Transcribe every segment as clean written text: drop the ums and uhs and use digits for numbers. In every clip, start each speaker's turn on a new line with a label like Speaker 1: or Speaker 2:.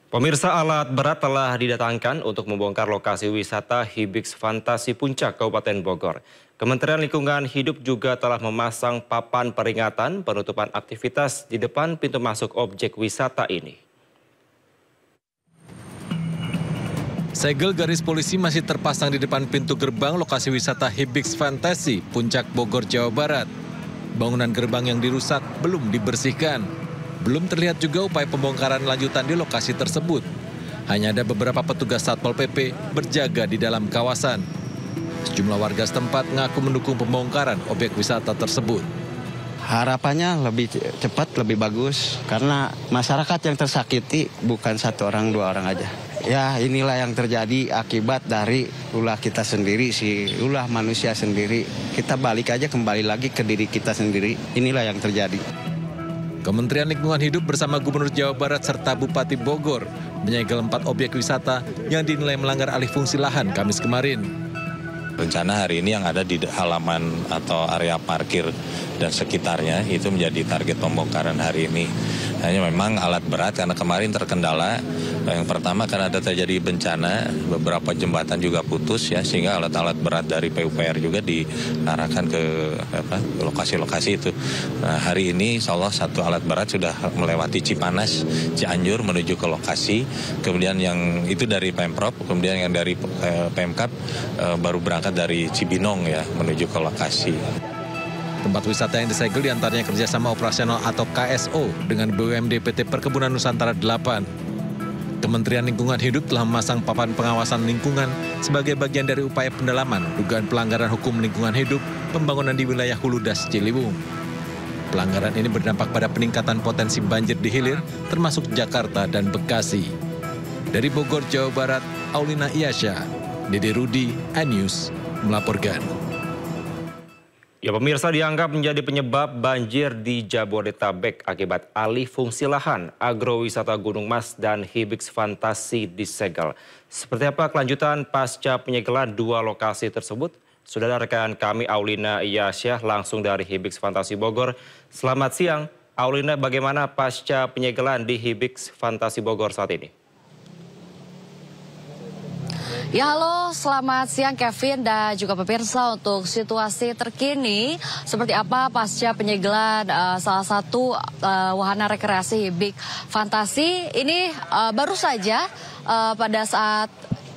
Speaker 1: Pemirsa, alat berat telah didatangkan untuk membongkar lokasi wisata Hibix Fantasi Puncak, Kabupaten Bogor. Kementerian Lingkungan Hidup juga telah memasang papan peringatan penutupan aktivitas di depan pintu masuk objek wisata ini.
Speaker 2: Segel garis polisi masih terpasang di depan pintu gerbang lokasi wisata Hibix Fantasi Puncak Bogor, Jawa Barat. Bangunan gerbang yang dirusak belum dibersihkan. Belum terlihat juga upaya pembongkaran lanjutan di lokasi tersebut. Hanya ada beberapa petugas Satpol PP berjaga di dalam kawasan. Sejumlah warga setempat mengaku mendukung pembongkaran objek wisata tersebut.
Speaker 3: Harapannya lebih cepat, lebih bagus. Karena masyarakat yang tersakiti bukan satu orang, dua orang aja. Ya, inilah yang terjadi akibat dari ulah kita sendiri, ulah manusia sendiri. Kita balik aja, kembali lagi ke diri kita sendiri. Inilah yang terjadi.
Speaker 2: Kementerian Lingkungan Hidup bersama Gubernur Jawa Barat serta Bupati Bogor menyegel 4 objek wisata yang dinilai melanggar alih fungsi lahan Kamis kemarin.
Speaker 4: Rencana hari ini yang ada di halaman atau area parkir dan sekitarnya itu menjadi target pembongkaran hari ini. Hanya memang alat berat karena kemarin terkendala. Yang pertama karena ada terjadi bencana, beberapa jembatan juga putus ya, sehingga alat-alat berat dari PUPR juga diarahkan ke lokasi-lokasi itu. Nah, hari ini insya Allah satu alat berat sudah melewati Cipanas, Cianjur menuju ke lokasi. Kemudian yang itu dari Pemprov, kemudian yang dari Pemkab baru berangkat dari Cibinong ya menuju ke lokasi.
Speaker 2: Tempat wisata yang disegel diantaranya kerjasama operasional atau KSO dengan BUMD PT Perkebunan Nusantara 8. Kementerian Lingkungan Hidup telah memasang papan pengawasan lingkungan sebagai bagian dari upaya pendalaman dugaan pelanggaran hukum lingkungan hidup pembangunan di wilayah Hulu Das Ciliwung. Pelanggaran ini berdampak pada peningkatan potensi banjir di hilir termasuk Jakarta dan Bekasi. Dari Bogor, Jawa Barat, Aulina Iyasya, Dede Rudi, iNews melaporkan.
Speaker 1: Ya, pemirsa, dianggap menjadi penyebab banjir di Jabodetabek akibat alih fungsi lahan agrowisata Gunung Mas dan Hibix Fantasi disegel. Seperti apa kelanjutan pasca penyegelan 2 lokasi tersebut? Sudah ada rekan kami Aulina Iyasya langsung dari Hibix Fantasi Bogor. Selamat siang, Aulina, bagaimana pasca penyegelan di Hibix Fantasi Bogor saat ini?
Speaker 5: Ya, halo, selamat siang Kevin dan juga pemirsa. Untuk situasi terkini seperti apa pasca penyegelan salah satu wahana rekreasi Hibix Fantasi ini baru saja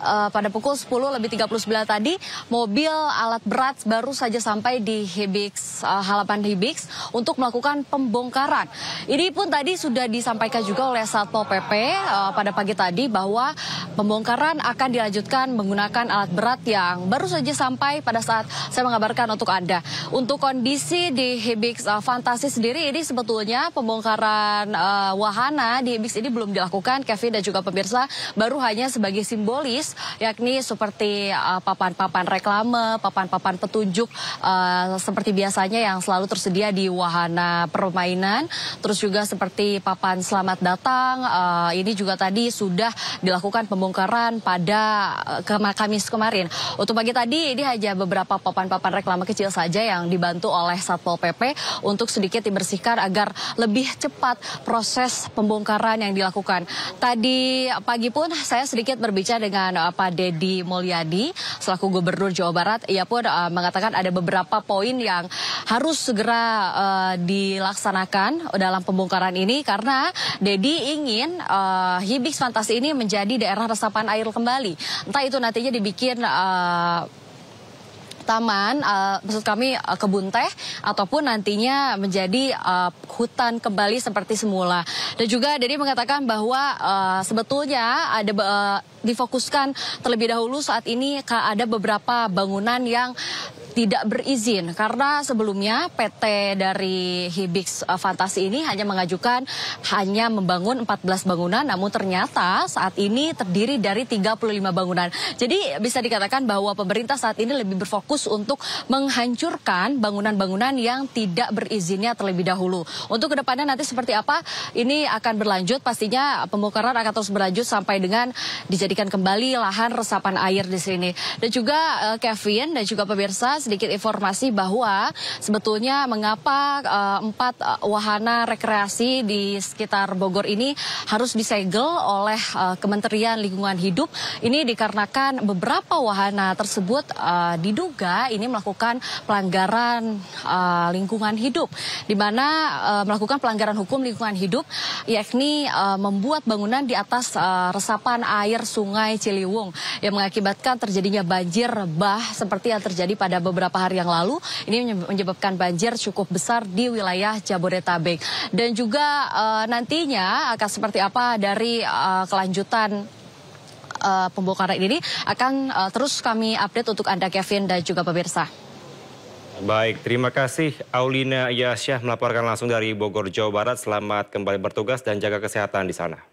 Speaker 5: pada pukul 10:39 tadi, mobil alat berat baru saja sampai di Hibix, halaman Hibix untuk melakukan pembongkaran. Ini pun tadi sudah disampaikan juga oleh Satpol PP pada pagi tadi bahwa pembongkaran akan dilanjutkan menggunakan alat berat yang baru saja sampai pada saat saya mengabarkan untuk Anda. Untuk kondisi di Hibix Fantasi sendiri, ini sebetulnya pembongkaran wahana di Hibix ini belum dilakukan, Kevin dan juga pemirsa, baru hanya sebagai simbolis, yakni seperti papan-papan reklame, papan-papan petunjuk seperti biasanya yang selalu tersedia di wahana permainan. Terus juga seperti papan selamat datang, ini juga tadi sudah dilakukan pembongkaran pada Kamis kemarin. Untuk pagi tadi ini hanya beberapa papan-papan reklame kecil saja yang dibantu oleh Satpol PP untuk sedikit dibersihkan agar lebih cepat proses pembongkaran yang dilakukan. Tadi pagi pun saya sedikit berbicara dengan Pak Deddy Mulyadi selaku Gubernur Jawa Barat. Ia pun mengatakan ada beberapa poin yang harus segera dilaksanakan dalam pembongkaran ini karena Deddy ingin Hibix Fantasi ini menjadi daerah resapan air kembali. Entah itu nantinya dibikin taman, maksud kami kebun teh, ataupun nantinya menjadi hutan kembali seperti semula. Dan juga Deddy mengatakan bahwa sebetulnya ada difokuskan terlebih dahulu saat ini ada beberapa bangunan yang tidak berizin karena sebelumnya PT dari Hibix Fantasi ini hanya membangun 14 bangunan, namun ternyata saat ini terdiri dari 35 bangunan. Jadi bisa dikatakan bahwa pemerintah saat ini lebih berfokus untuk menghancurkan bangunan-bangunan yang tidak berizinnya terlebih dahulu. Untuk kedepannya nanti seperti apa ini akan berlanjut, pastinya pembongkaran akan terus berlanjut sampai dengan dijadikan kembali lahan resapan air di sini. Dan juga Kevin dan juga pemirsa, sedikit informasi bahwa sebetulnya mengapa 4 wahana rekreasi di sekitar Bogor ini harus disegel oleh Kementerian Lingkungan Hidup. Ini dikarenakan beberapa wahana tersebut diduga ini melakukan pelanggaran lingkungan hidup, di mana melakukan pelanggaran hukum lingkungan hidup, yakni membuat bangunan di atas resapan air Sungai Ciliwung yang mengakibatkan terjadinya banjir bah seperti yang terjadi pada beberapa hari yang lalu. Ini menyebabkan banjir cukup besar di wilayah Jabodetabek. Dan juga nantinya akan seperti apa dari kelanjutan pembongkaran ini akan terus kami update untuk Anda, Kevin, dan juga pemirsa.
Speaker 1: Baik, terima kasih Aulina Yasyah melaporkan langsung dari Bogor, Jawa Barat. Selamat kembali bertugas dan jaga kesehatan di sana.